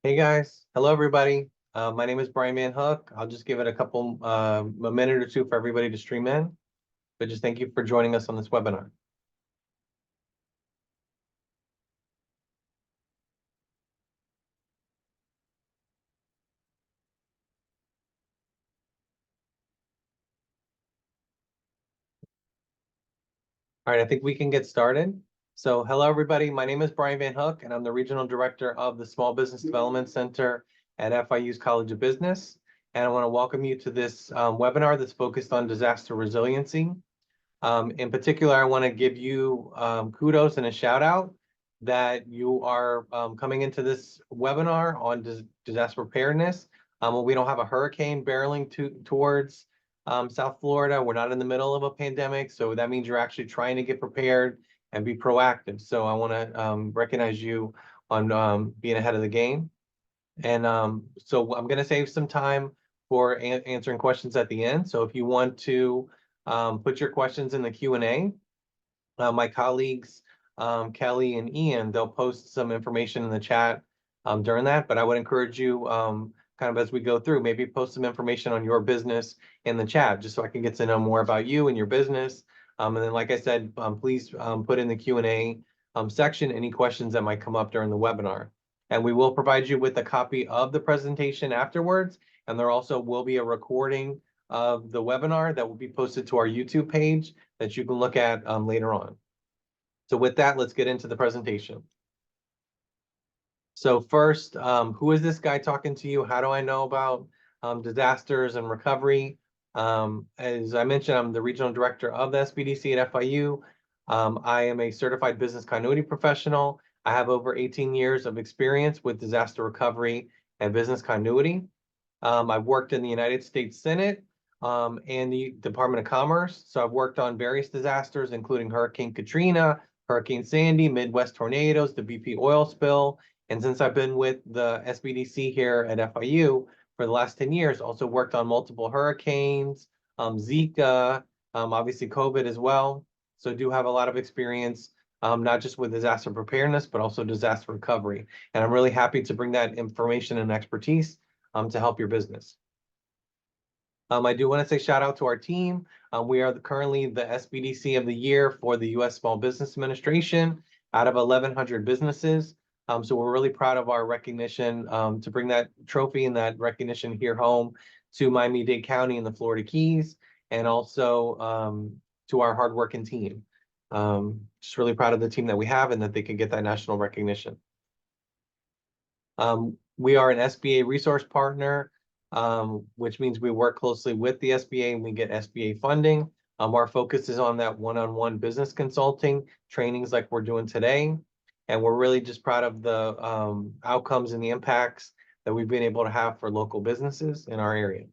Hey guys, hello everybody. My name is Brian Van Hook. I'll just give it a minute or two for everybody to stream in. But just thank you for joining us on this webinar. All right, I think we can get started. So hello everybody, my name is Brian Van Hook and I'm the Regional Director of the Small Business Development Center at FIU's College of Business. And I want to welcome you to this webinar that's focused on disaster resiliency. In particular, I want to give you kudos and a shout out that you are coming into this webinar on disaster preparedness. We don't have a hurricane barreling towards South Florida. We're not in the middle of a pandemic, so that means you're actually trying to get prepared and be proactive. So I want to recognize you on being ahead of the game. And so I'm going to save some time for answering questions at the end. So if you want to put your questions in the Q&A, my colleagues, Kelly and Ian, they'll post some information in the chat during that. But I would encourage you kind of as we go through, maybe post some information on your business in the chat, just so I can get to know more about you and your business. And then, like I said, please put in the Q&A section any questions that might come up during the webinar. And we will provide you with a copy of the presentation afterwards. And there also will be a recording of the webinar that will be posted to our YouTube page that you can look at later on. So with that, let's get into the presentation. So first, who is this guy talking to you? How do I know about disasters and recovery? As I mentioned, I'm the Regional Director of the SBDC at FIU. I am a certified business continuity professional. I have over 18 years of experience with disaster recovery and business continuity. I've worked in the United States Senate and the Department of Commerce. So I've worked on various disasters, including Hurricane Katrina, Hurricane Sandy, Midwest tornadoes, the BP oil spill. And since I've been with the SBDC here at FIU for the last 10 years, also worked on multiple hurricanes, Zika, obviously COVID as well. So I do have a lot of experience, not just with disaster preparedness, but also disaster recovery. And I'm really happy to bring that information and expertise to help your business. I do want to say shout out to our team. We are currently the SBDC of the year for the U.S. Small Business Administration out of 1,100 businesses. So we're really proud of our recognition to bring that trophy and that recognition here home to Miami-Dade County and the Florida Keys, and also to our hardworking team. Just really proud of the team that we have and that they can get that national recognition. We are an SBA resource partner, which means we work closely with the SBA and we get SBA funding. Our focus is on that one-on-one business consulting trainings like we're doing today. And we're really just proud of the outcomes and the impacts that we've been able to have for local businesses in our area.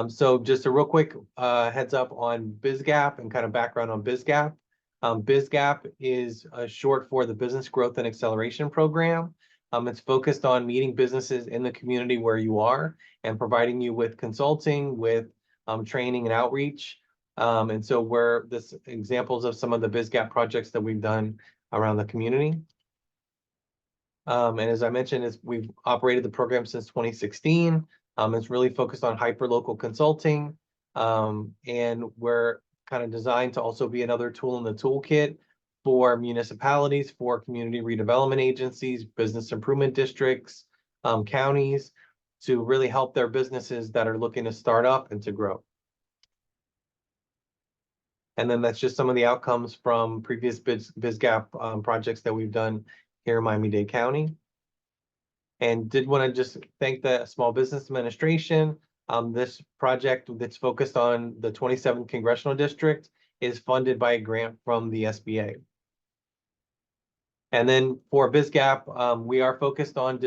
So just a real quick heads up on BizGap and kind of background on BizGap. BizGap is short for the Business Growth and Acceleration Program. It's focused on meeting businesses in the community where you are and providing you with consulting, with training and outreach. And so we're this examples of some of the BizGap projects that we've done around the community. And as I mentioned, we've operated the program since 2016. It's really focused on hyperlocal consulting. And we're kind of designed to also be another tool in the toolkit for municipalities, for community redevelopment agencies, business improvement districts, counties, to really help their businesses that are looking to start up and to grow. And then that's just some of the outcomes from previous BizGap projects that we've done here in Miami-Dade County. And did want to just thank the Small Business Administration. This project that's focused on the 27th Congressional District is funded by a grant from the SBA. And then for BizGap, we are focused on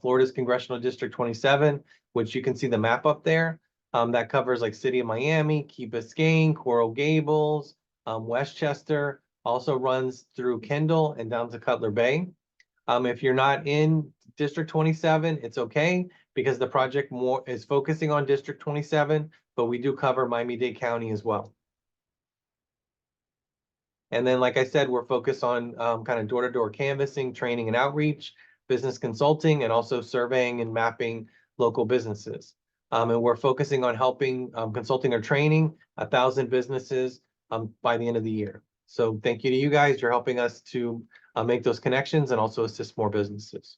Florida's Congressional District 27, which you can see the map up there. That covers like City of Miami, Key Biscayne, Coral Gables, Westchester, also runs through Kendall and down to Cutler Bay. If you're not in District 27, it's okay, because the project is focusing on District 27, but we do cover Miami-Dade County as well. And then, like I said, we're focused on kind of door-to-door canvassing, training, and outreach. business consulting, and also surveying and mapping local businesses. And we're focusing on helping consulting or training 1,000 businesses by the end of the year. So thank you to you guys. You're helping us to make those connections and also assist more businesses.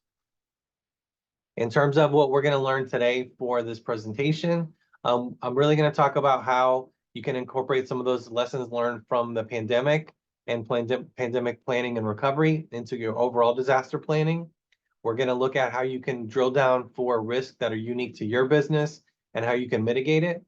In terms of what we're going to learn today for this presentation, I'm really going to talk about how you can incorporate some of those lessons learned from the pandemic and pandemic planning and recovery into your overall disaster planning. We're going to look at how you can drill down for risks that are unique to your business and how you can mitigate it.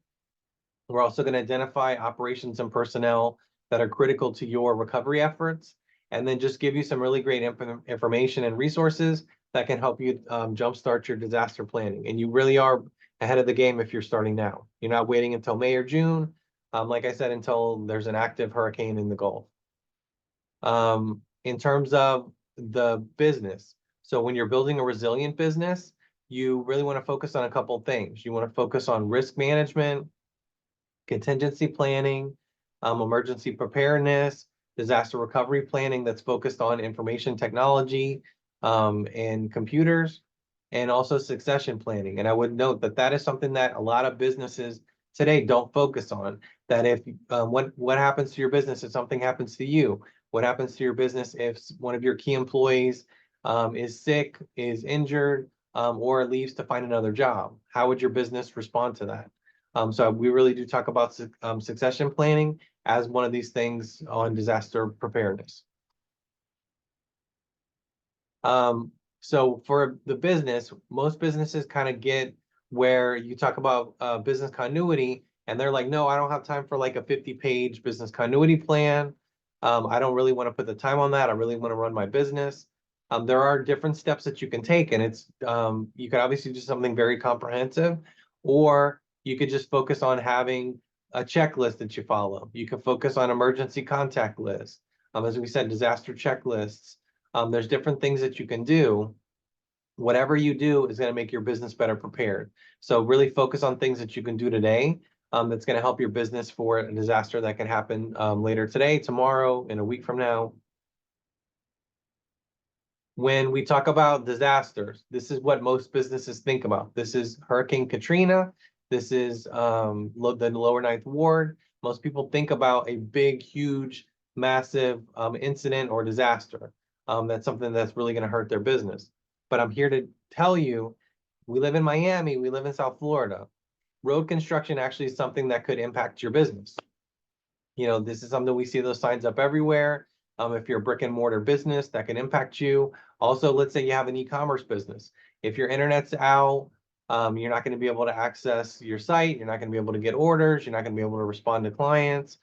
We're also going to identify operations and personnel that are critical to your recovery efforts, and then just give you some really great information and resources that can help you jumpstart your disaster planning. And you really are ahead of the game if you're starting now. You're not waiting until May or June, like I said, until there's an active hurricane in the Gulf. In terms of the business, so when you're building a resilient business, you really want to focus on a couple things. You want to focus on risk management, contingency planning, emergency preparedness, disaster recovery planning that's focused on information technology and computers, and also succession planning. And I would note that that is something that a lot of businesses today don't focus on. That if what happens to your business if something happens to you? What happens to your business if one of your key employees is sick, is injured, or leaves to find another job? How would your business respond to that? So we really do talk about succession planning as one of these things on disaster preparedness. So for the business, most businesses kind of get where you talk about business continuity, and they're like, no, I don't have time for like a 50-page business continuity plan. I don't really want to put the time on that. I really want to run my business. There are different steps that you can take, and it's you could obviously do something very comprehensive, or you could just focus on having a checklist that you follow. You can focus on emergency contact lists. As we said, disaster checklists. There's different things that you can do. Whatever you do is going to make your business better prepared. So really focus on things that you can do today that's going to help your business for a disaster that can happen later today, tomorrow, in a week from now. When we talk about disasters, this is what most businesses think about. This is Hurricane Katrina. This is the lower ninth ward. Most people think about a big, huge, massive incident or disaster. That's something that's really going to hurt their business. But I'm here to tell you, we live in Miami, we live in South Florida. Road construction actually is something that could impact your business. You know, this is something we see those signs up everywhere. If you're a brick and mortar business, that can impact you. Also, let's say you have an e-commerce business. If your internet's out, you're not going to be able to access your site. You're not going to be able to get orders. You're not going to be able to respond to clients.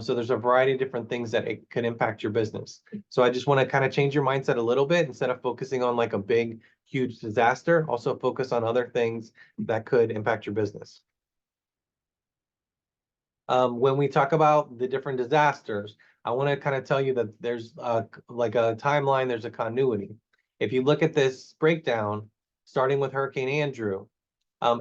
So there's a variety of different things that it could impact your business. So I just want to kind of change your mindset a little bit. Instead of focusing on like a big, huge disaster, also focus on other things that could impact your business. When we talk about the different disasters, I want to kind of tell you that there's like a timeline, there's a continuity. If you look at this breakdown, starting with Hurricane Andrew,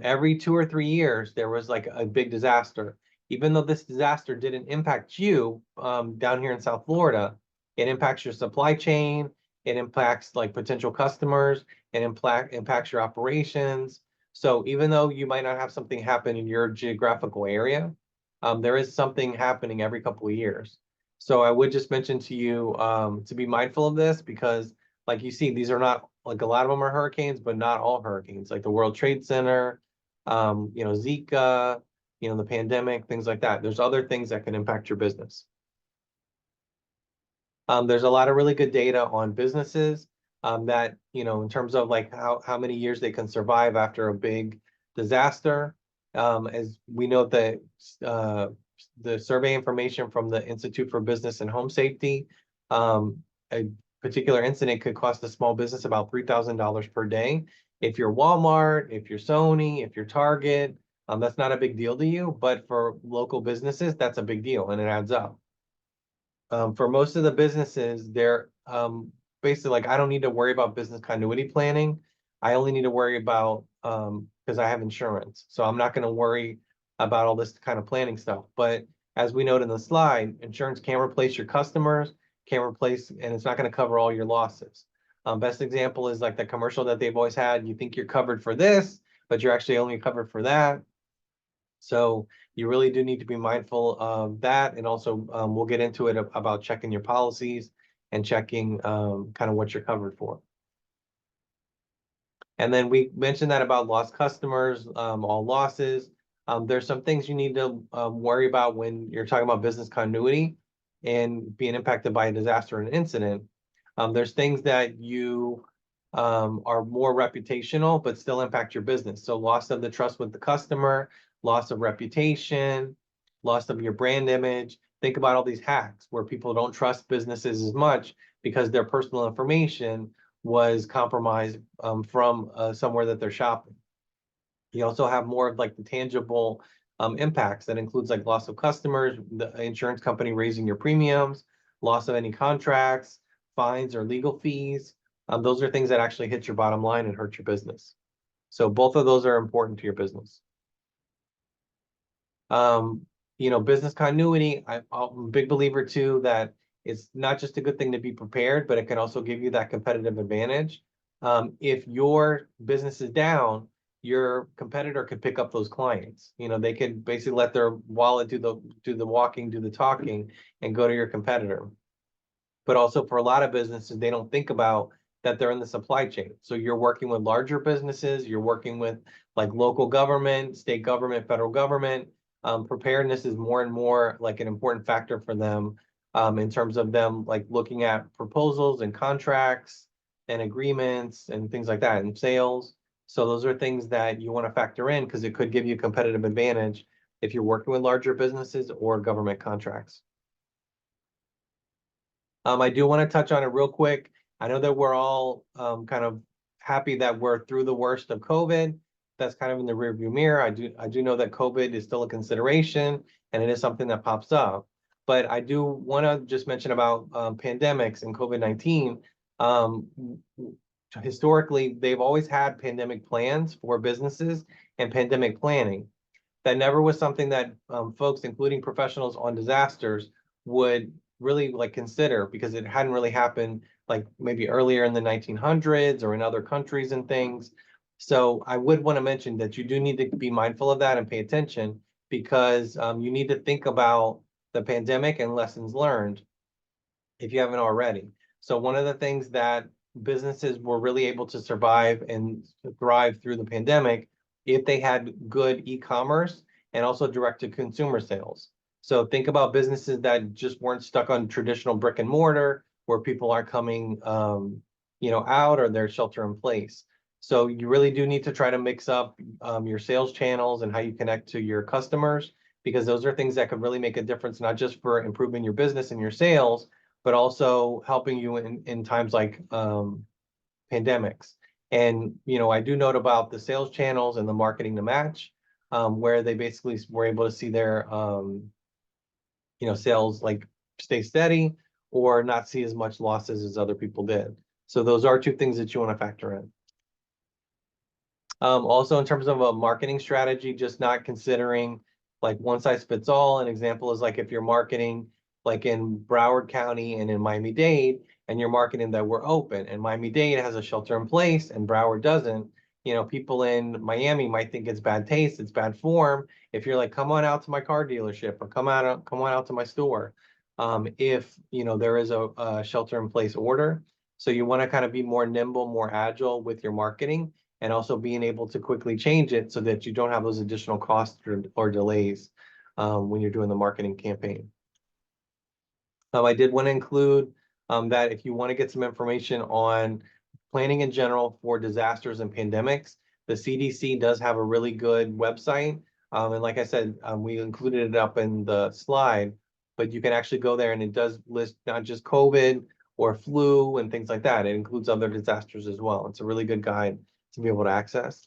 every 2 or 3 years, there was like a big disaster. Even though this disaster didn't impact you down here in South Florida, it impacts your supply chain, it impacts like potential customers, it impacts your operations. So even though you might not have something happen in your geographical area, there is something happening every couple of years. So I would just mention to you to be mindful of this, because like you see, these are not, like a lot of them are hurricanes, but not all hurricanes, like the World Trade Center, you know, Zika, you know, the pandemic, things like that. There's other things that can impact your business. There's a lot of really good data on businesses that, you know, in terms of like how many years they can survive after a big disaster. As we know that the survey information from the Institute for Business and Home Safety, a particular incident could cost a small business about $3,000 per day. If you're Walmart, if you're Sony, if you're Target, that's not a big deal to you, but for local businesses, that's a big deal and it adds up. For most of the businesses, they're basically like, I don't need to worry about business continuity planning. I only need to worry about, because I have insurance. So I'm not going to worry about all this kind of planning stuff. But as we note in the slide, insurance can't replace your customers, can't replace, and it's not going to cover all your losses. Best example is like the commercial that they've always had. You think you're covered for this, but you're actually only covered for that. So you really do need to be mindful of that. And also, we'll get into it about checking your policies and checking kind of what you're covered for. And then we mentioned that about lost customers, all losses. There's some things you need to worry about when you're talking about business continuity and being impacted by a disaster or an incident. There's things that you are more reputational, but still impact your business. So loss of the trust with the customer, loss of reputation, loss of your brand image. Think about all these hacks where people don't trust businesses as much because their personal information was compromised from somewhere that they're shopping. You also have more of like the tangible impacts that includes like loss of customers, the insurance company raising your premiums, loss of any contracts, fines or legal fees. Those are things that actually hit your bottom line and hurt your business. So both of those are important to your business. Business continuity, I'm a big believer too that it's not just a good thing to be prepared, but it can also give you that competitive advantage. If your business is down, your competitor could pick up those clients. They could basically let their wallet do the walking, do the talking, and go to your competitor. But also for a lot of businesses, they don't think about that they're in the supply chain. So you're working with larger businesses, you're working with like local government, state government, federal government. Preparedness is more and more like an important factor for them in terms of them like looking at proposals and contracts and agreements and things like that and sales. So those are things that you want to factor in because it could give you a competitive advantage if you're working with larger businesses or government contracts. I do want to touch on it real quick. I know that we're all kind of happy that we're through the worst of COVID. That's kind of in the rearview mirror. I do know that COVID is still a consideration and it is something that pops up. But I do want to just mention about pandemics and COVID-19. Um, Historically, they've always had pandemic plans for businesses and pandemic planning. That never was something that folks, including professionals on disasters, would really like consider because it hadn't really happened like maybe earlier in the 1900s or in other countries and things. So I would want to mention that you do need to be mindful of that and pay attention because you need to think about the pandemic and lessons learned if you haven't already. So one of the things that businesses were really able to survive and thrive through the pandemic if they had good e-commerce and also direct to consumer sales. So think about businesses that just weren't stuck on traditional brick and mortar where people aren't coming out or they're shelter in place. So you really do need to try to mix up your sales channels and how you connect to your customers because those are things that could really make a difference, not just for improving your business and your sales, but also helping you in times like pandemics. And, I do note about the sales channels and the marketing to match, where they basically were able to see their, sales like stay steady or not see as much losses as other people did. So those are two things that you want to factor in. Also, in terms of a marketing strategy, just not considering like one size fits all. An example is like if you're marketing like in Broward County and in Miami-Dade, and you're marketing that we're open, and Miami-Dade has a shelter in place and Broward doesn't, people in Miami might think it's bad taste, it's bad form. If you're like, come on out to my car dealership or come on out to my store, if there is a shelter in place order. So you want to kind of be more nimble, more agile with your marketing and also being able to quickly change it so that you don't have those additional costs or delays when you're doing the marketing campaign. I did want to include that if you want to get some information on planning in general for disasters and pandemics, the CDC does have a really good website. And like I said, we included it up in the slide, but you can actually go there and it does list not just COVID or flu and things like that. It includes other disasters as well. It's a really good guide to be able to access.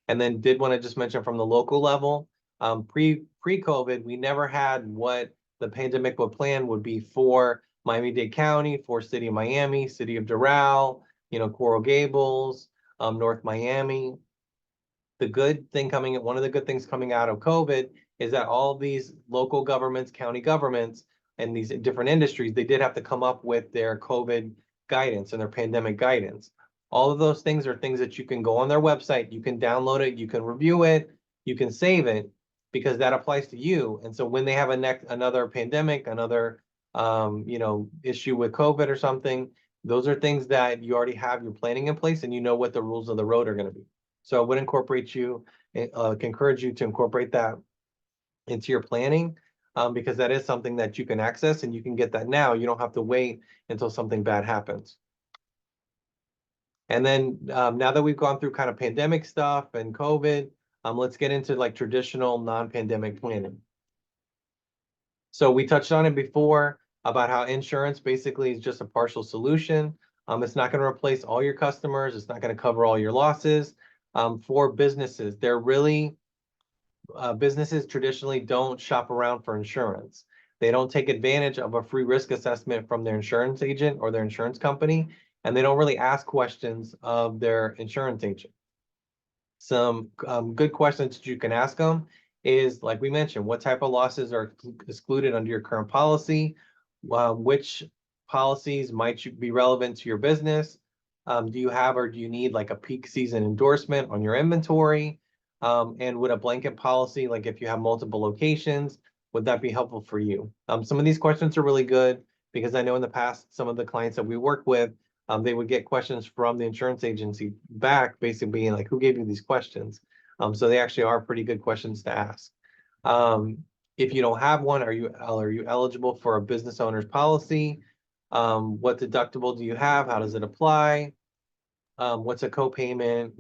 And then did want to just mention from the local level, pre-COVID, we never had what the pandemic would plan would be for Miami-Dade County, for City of Miami, City of Doral, Coral Gables, North Miami. One of the good things coming out of COVID is that all these local governments, county governments, and these different industries, they did have to come up with their COVID guidance and their pandemic guidance. All of those things are things that you can go on their website, you can download it, you can review it, you can save it, because that applies to you. And so when they have another pandemic, another issue with COVID or something, those are things that you already have your planning in place and you know what the rules of the road are going to be. So I would encourage you to incorporate that into your planning, because that is something that you can access and you can get that now. You don't have to wait until something bad happens. And then now that we've gone through kind of pandemic stuff and COVID, let's get into like traditional non-pandemic planning. So we touched on it before about how insurance basically is just a partial solution. It's not going to replace all your customers. It's not going to cover all your losses. For businesses, businesses traditionally don't shop around for insurance. They don't take advantage of a free risk assessment from their insurance agent or their insurance company, and they don't really ask questions of their insurance agent. Some good questions that you can ask them is, like we mentioned, what type of losses are excluded under your current policy? Which policies might be relevant to your business? Do you have or do you need like a peak season endorsement on your inventory? And would a blanket policy, like if you have multiple locations, would that be helpful for you? Some of these questions are really good because I know in the past, some of the clients that we work with, they would get questions from the insurance agency back, basically being like, who gave you these questions? So they actually are pretty good questions to ask. If you don't have one, are you eligible for a business owner's policy? What deductible do you have? How does it apply? What's a copayment?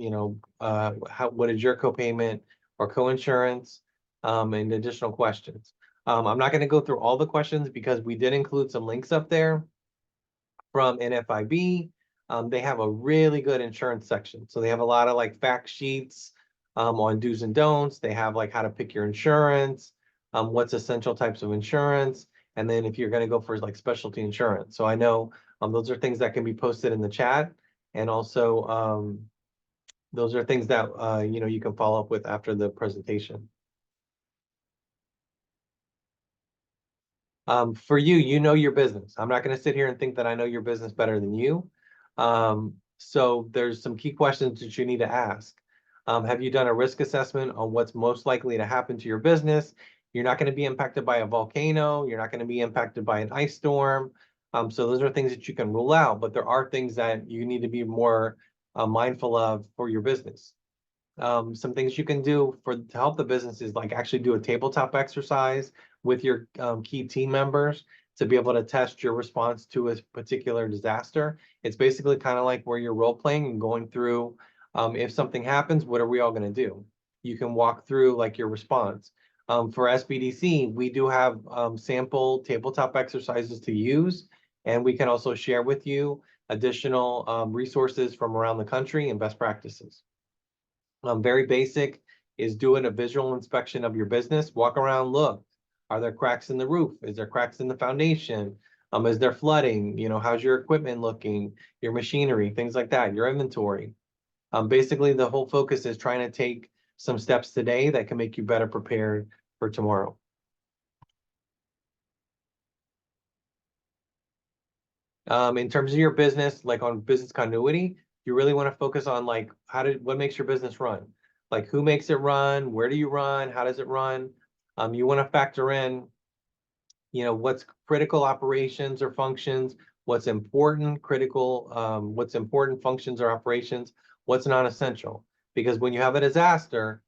What is your copayment or coinsurance? And additional questions. I'm not going to go through all the questions because we did include some links up there from NFIB. They have a really good insurance section. So they have a lot of like fact sheets on do's and don'ts. They have like how to pick your insurance, what's essential types of insurance, and then if you're going to go for like specialty insurance. So I know those are things that can be posted in the chat, and also those are things that you can follow up with after the presentation. For you, you know your business. I'm not going to sit here and think that I know your business better than you. So there's some key questions that you need to ask. Have you done a risk assessment on what's most likely to happen to your business? You're not going to be impacted by a volcano. You're not going to be impacted by an ice storm. So those are things that you can rule out, but there are things that you need to be more mindful of for your business. Some things you can do to help the business is like actually do a tabletop exercise with your key team members to be able to test your response to a particular disaster. It's basically kind of like where you're role playing and going through, if something happens, what are we all going to do? You can walk through like your response. For SBDC, we do have sample tabletop exercises to use, and we can also share with you additional resources from around the country and best practices. Very basic is doing a visual inspection of your business. Walk around, look. Are there cracks in the roof? Is there cracks in the foundation? Is there flooding? How's your equipment looking? Your machinery, things like that, your inventory. Basically, the whole focus is trying to take some steps today that can make you better prepared for tomorrow. In terms of your business, like on business continuity, you really want to focus on like what makes your business run? Like who makes it run? Where do you run? How does it run? You want to factor in, what's critical operations or functions, what's important functions or operations, what's non-essential. Because when you have a disaster,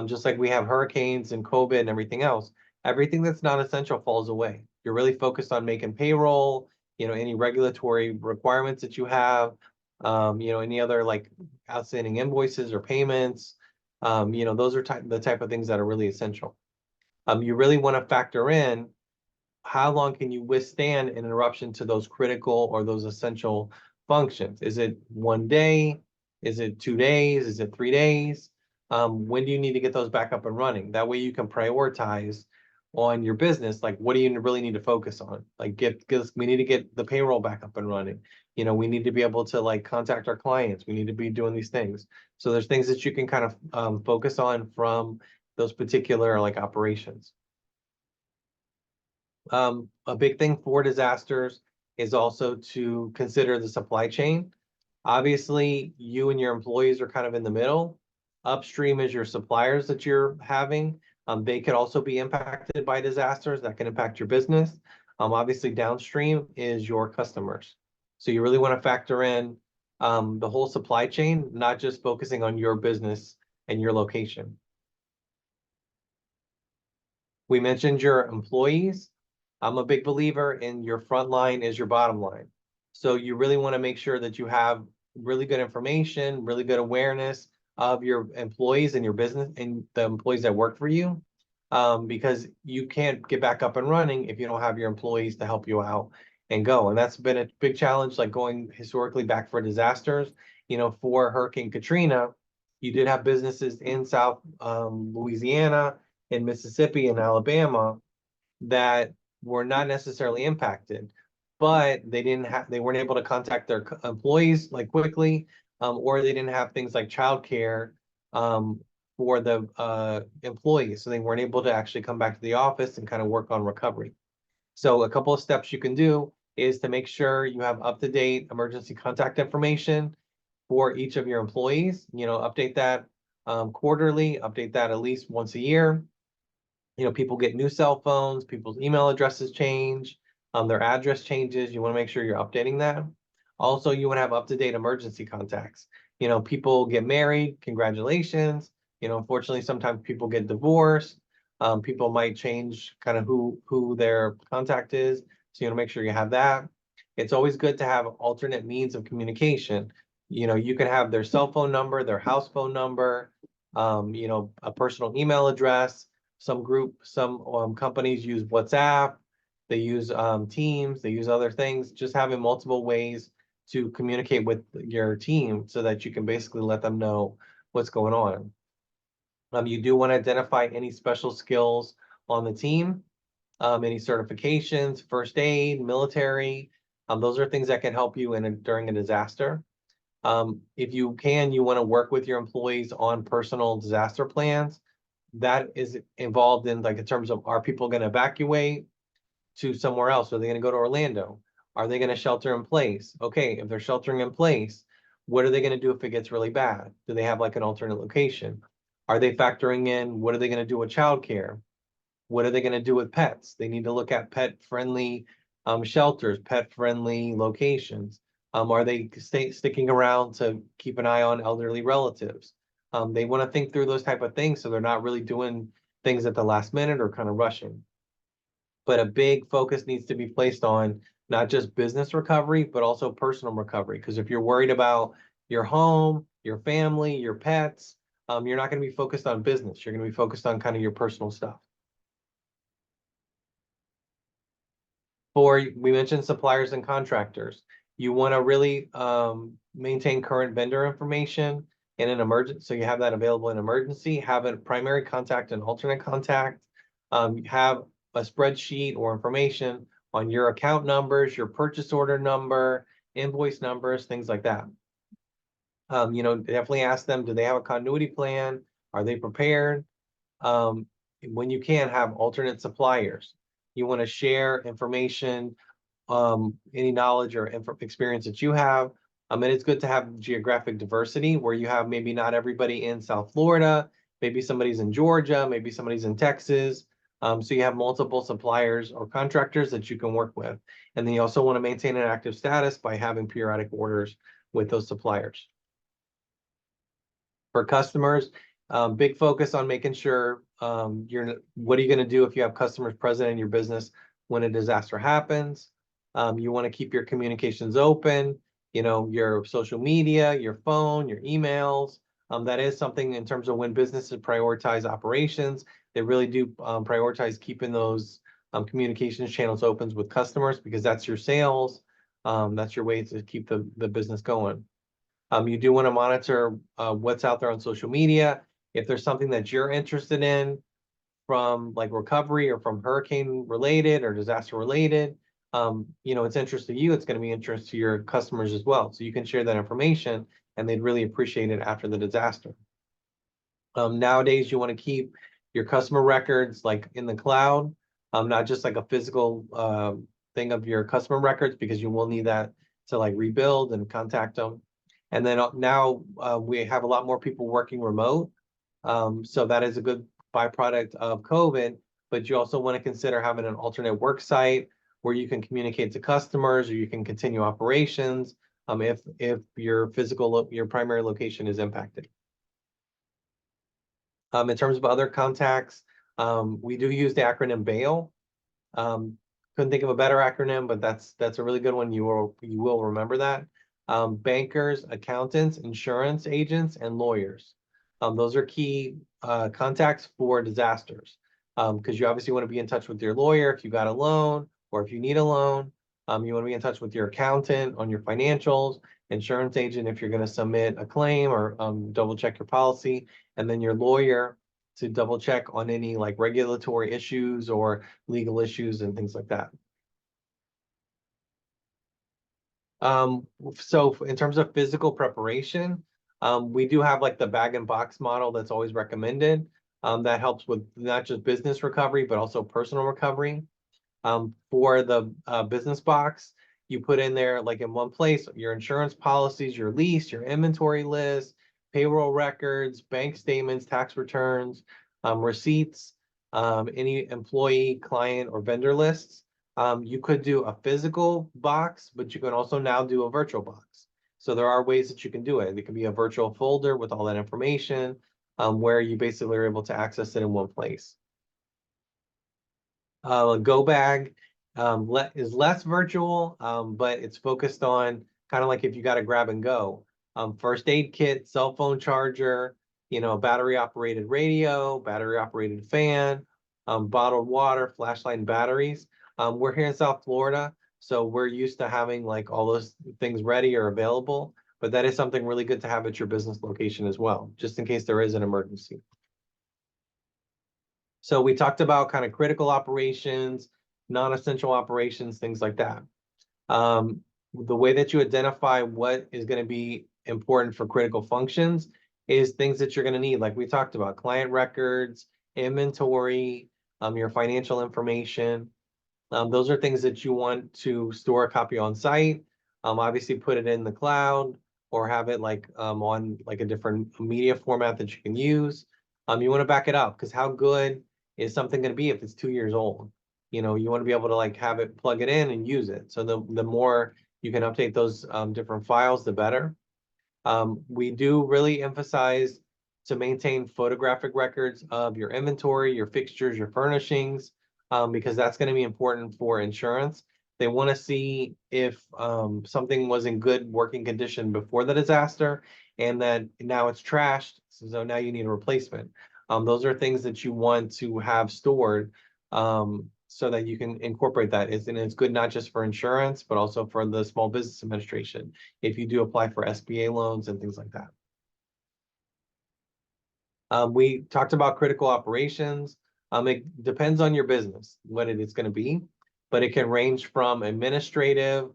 just like we have hurricanes and COVID and everything else, everything that's non-essential falls away. You're really focused on making payroll, any regulatory requirements that you have, any other like outstanding invoices or payments, those are the type of things that are really essential. You really want to factor in how long can you withstand an interruption to those critical or those essential functions? Is it 1 day? Is it 2 days? Is it 3 days? When do you need to get those back up and running? That way you can prioritize on your business, like what do you really need to focus on? Like we need to get the payroll back up and running. We need to be able to like contact our clients. We need to be doing these things. So there's things that you can kind of focus on from those particular like operations. A big thing for disasters is also to consider the supply chain. Obviously, you and your employees are kind of in the middle. Upstream is your suppliers that you're having. They could also be impacted by disasters that can impact your business. Obviously, downstream is your customers. So you really want to factor in the whole supply chain, not just focusing on your business and your location. We mentioned your employees. I'm a big believer in your front line is your bottom line. So you really want to make sure that you have really good information, really good awareness of your employees and your business and the employees that work for you. Because you can't get back up and running if you don't have your employees to help you out and go. And that's been a big challenge, like going historically back for disasters. For Hurricane Katrina, you did have businesses in South Louisiana, in Mississippi and Alabama that were not necessarily impacted, but they weren't able to contact their employees like quickly, or they didn't have things like childcare for the employees, so they weren't able to actually come back to the office and kind of work on recovery. So a couple of steps you can do is to make sure you have up-to-date emergency contact information for each of your employees. Update that quarterly, update that at least once a year. People get new cell phones, people's email addresses change, their address changes. You want to make sure you're updating that. Also, you want to have up-to-date emergency contacts. People get married, congratulations. Unfortunately, sometimes people get divorced. People might change kind of who their contact is. So you want to make sure you have that. It's always good to have alternate means of communication. You can have their cell phone number, their house phone number, a personal email address. Some companies use WhatsApp, they use Teams, they use other things. Just having multiple ways to communicate with your team so that you can basically let them know what's going on. You do want to identify any special skills on the team, any certifications, first aid, military. Those are things that can help you during a disaster. If you can, you want to work with your employees on personal disaster plans. That is involved in in terms of, are people going to evacuate to somewhere else? Are they going to go to Orlando? Are they going to shelter in place? Okay, if they're sheltering in place, what are they going to do if it gets really bad? Do they have an alternate location? Are they factoring in, what are they going to do with childcare? What are they going to do with pets? They need to look at pet-friendly shelters, pet-friendly locations. Are they sticking around to keep an eye on elderly relatives? They want to think through those type of things so they're not really doing things at the last minute or kind of rushing. But a big focus needs to be placed on not just business recovery, but also personal recovery. Because if you're worried about your home, your family, your pets, you're not going to be focused on business. You're going to be focused on kind of your personal stuff. We mentioned suppliers and contractors. You want to really maintain current vendor information in an emergency, so you have that available in emergency. Have a primary contact and alternate contact. Have a spreadsheet or information on your account numbers, your purchase order number, invoice numbers, things like that. Definitely ask them, do they have a continuity plan? Are they prepared? When you can, have alternate suppliers. You want to share information, any knowledge or experience that you have. And it's good to have geographic diversity where you have maybe not everybody in South Florida, maybe somebody's in Georgia, maybe somebody's in Texas. So you have multiple suppliers or contractors that you can work with. And then you also want to maintain an active status by having periodic orders with those suppliers. For customers, big focus on making sure what are you going to do if you have customers present in your business when a disaster happens? You want to keep your communications open, your social media, your phone, your emails. That is something in terms of when businesses prioritize operations, they really do prioritize keeping those communications channels open with customers because that's your sales. That's your way to keep the business going. You do want to monitor what's out there on social media. If there's something that you're interested in from recovery or from hurricane related or disaster related, it's interest to you, it's going to be interest to your customers as well. So you can share that information and they'd really appreciate it after the disaster. Nowadays, you want to keep your customer records in the cloud, not just a physical thing of your customer records because you will need that to like rebuild and contact them. And then now we have a lot more people working remote. So that is a good byproduct of COVID, but you also want to consider having an alternate work site where you can communicate to customers or you can continue operations if your primary location is impacted. In terms of other contacts, we do use the acronym BAIL. Couldn't think of a better acronym, but that's a really good one. You will remember that. Bankers, accountants, insurance agents, and lawyers. Those are key contacts for disasters. Because you obviously want to be in touch with your lawyer if you got a loan or if you need a loan. You want to be in touch with your accountant on your financials, insurance agent if you're going to submit a claim or double check your policy, and then your lawyer to double check on any like regulatory issues or legal issues and things like that. So in terms of physical preparation, we do have like the bag and box model that's always recommended. That helps with not just business recovery, but also personal recovery. For the business box, you put in there like in one place your insurance policies, your lease, your inventory list, payroll records, bank statements, tax returns, receipts, any employee, client, or vendor lists. You could do a physical box, but you can also now do a virtual box. So there are ways that you can do it. It can be a virtual folder with all that information, where you basically are able to access it in one place. Go bag is less virtual, but it's focused on kind of like if you got to grab and go. First aid kit, cell phone charger, battery operated radio, battery operated fan, bottled water, flashlight, and batteries. We're here in South Florida, so we're used to having like all those things ready or available, but that is something really good to have at your business location as well, just in case there is an emergency. So we talked about kind of critical operations, non-essential operations, things like that. The way that you identify what is going to be important for critical functions is things that you're going to need, like we talked about, client records, inventory, your financial information. Those are things that you want to store a copy on site. Obviously, put it in the cloud or have it like on like a different media format that you can use. You want to back it up because how good is something going to be if it's 2 years old? You want to be able to like have it, plug it in and use it. So the more you can update those different files, the better. We do really emphasize to maintain photographic records of your inventory, your fixtures, your furnishings, because that's going to be important for insurance. They want to see if something was in good working condition before the disaster and that now it's trashed, so now you need a replacement. Those are things that you want to have stored so that you can incorporate that. And it's good not just for insurance, but also for the Small Business Administration if you do apply for SBA loans and things like that. We talked about critical operations. It depends on your business, what it is going to be, but it can range from administrative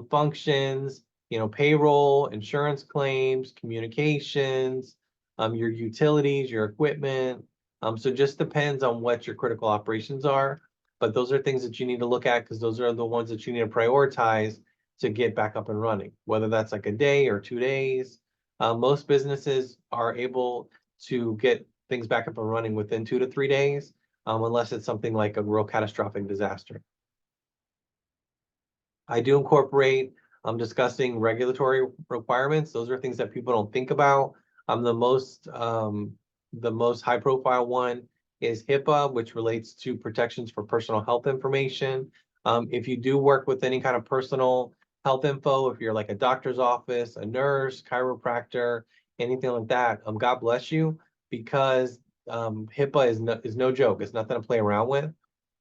functions, payroll, insurance claims, communications, your utilities, your equipment. So it just depends on what your critical operations are. But those are things that you need to look at because those are the ones that you need to prioritize to get back up and running, whether that's like a day or 2 days. Most businesses are able to get things back up and running within 2 to 3 days, unless it's something like a real catastrophic disaster. I do incorporate discussing regulatory requirements. Those are things that people don't think about. The most high profile one is HIPAA, which relates to protections for personal health information. If you do work with any kind of personal health info, if you're like a doctor's office, a nurse, chiropractor, anything like that, God bless you, because HIPAA is no joke. It's nothing to play around with.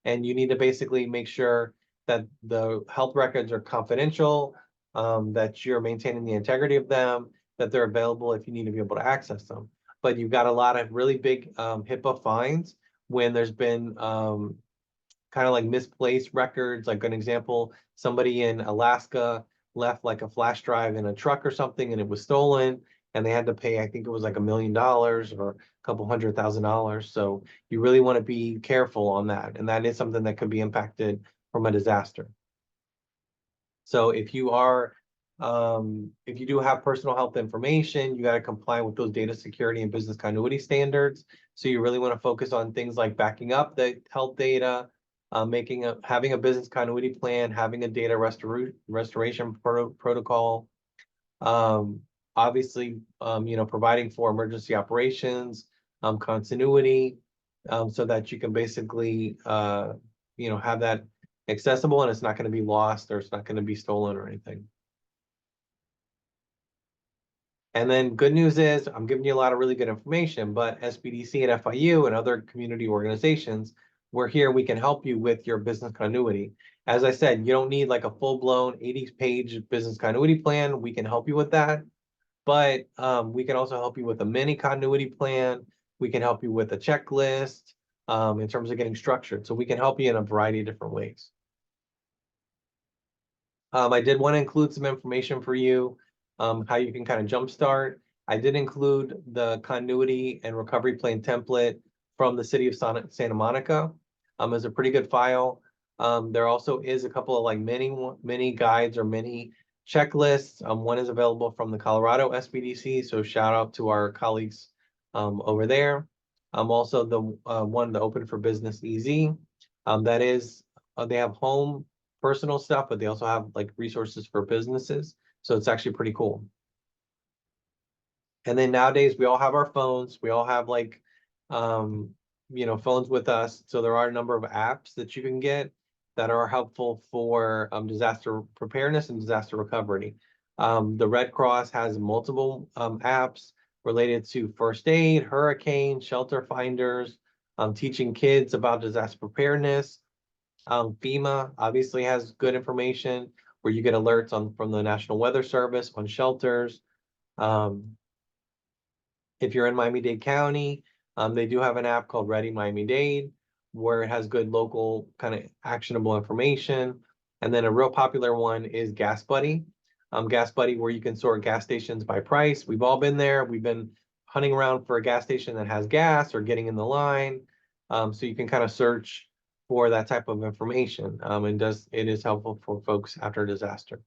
And you need to basically make sure that the health records are confidential, that you're maintaining the integrity of them, that they're available if you need to be able to access them. But you've got a lot of really big HIPAA fines when there's been kind of like misplaced records. Like an example, somebody in Alaska left like a flash drive in a truck or something and it was stolen and they had to pay, I think it was like $1 million or a couple $100,000. So you really want to be careful on that. And that is something that could be impacted from a disaster. So if you do have personal health information, you got to comply with those data security and business continuity standards. So you really want to focus on things like backing up the health data, having a business continuity plan, having a data restoration protocol, um, obviously, providing for emergency operations, continuity, so that you can basically, have that accessible and it's not going to be lost or it's not going to be stolen or anything. And then good news is I'm giving you a lot of really good information, but SBDC and FIU and other community organizations, we're here, we can help you with your business continuity. As I said, you don't need like a full-blown 80-page business continuity plan. We can help you with that. But we can also help you with a mini continuity plan. We can help you with a checklist in terms of getting structured. So we can help you in a variety of different ways. I did want to include some information for you, how you can kind of jumpstart. I did include the continuity and recovery plan template from the city of Santa Monica. As a pretty good file. There also is a couple of like mini guides or mini checklists. One is available from the Colorado SBDC, so shout out to our colleagues over there. Also the one, the Open for Business EZ. That is, they have home personal stuff, but they also have like resources for businesses. So it's actually pretty cool. And then nowadays we all have our phones. We all have like, phones with us. So there are a number of apps that you can get that are helpful for disaster preparedness and disaster recovery. The Red Cross has multiple apps related to first aid, hurricane, shelter finders, teaching kids about disaster preparedness. FEMA obviously has good information where you get alerts from the National Weather Service on shelters. If you're in Miami-Dade County, they do have an app called Ready Miami-Dade, where it has good local kind of actionable information. And then a real popular one is Gas Buddy. Gas Buddy, where you can sort gas stations by price. We've all been there. We've been hunting around for a gas station that has gas or getting in the line. So you can kind of search for that type of information. It is helpful for folks after a disaster.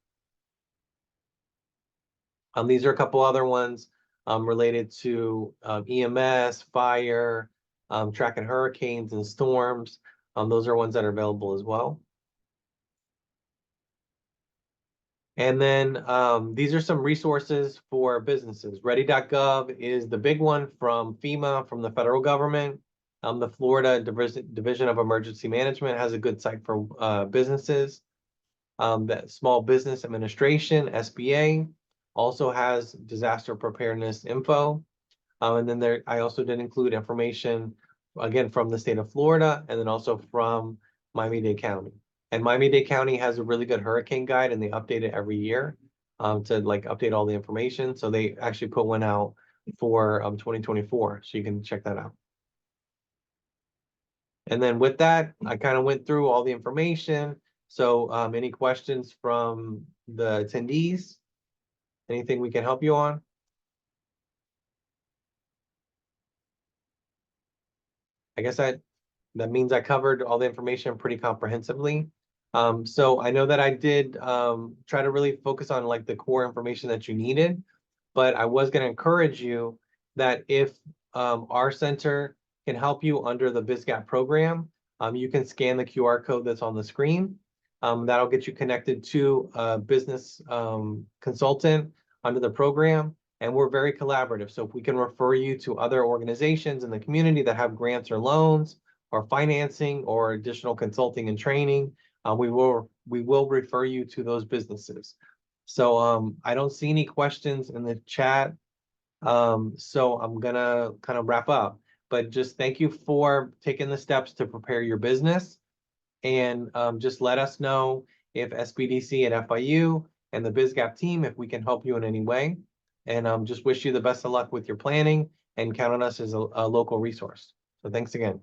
These are a couple other ones related to EMS, fire, tracking hurricanes and storms. Those are ones that are available as well. And then these are some resources for businesses. Ready.gov is the big one from FEMA, from the federal government. The Florida Division of Emergency Management has a good site for businesses. That Small Business Administration, SBA, also has disaster preparedness info. And then I also did include information, again, from the state of Florida, and then also from Miami-Dade County. And Miami-Dade County has a really good hurricane guide, and they update it every year to like update all the information. So they actually put one out for 2024, so you can check that out. And then with that, I kind of went through all the information. So any questions from the attendees? Anything we can help you on? I guess that means I covered all the information pretty comprehensively. So I know that I did try to really focus on like the core information that you needed, but I was going to encourage you that if our center can help you under the BizGap program, you can scan the QR code that's on the screen. That'll get you connected to a business consultant under the program. And we're very collaborative. So if we can refer you to other organizations in the community that have grants or loans or financing or additional consulting and training, we will refer you to those businesses. So I don't see any questions in the chat. So I'm gonna kind of wrap up. But just thank you for taking the steps to prepare your business. And just let us know if SBDC and FIU and the BizGap team, if we can help you in any way. And just wish you the best of luck with your planning and count on us as a local resource. So thanks again.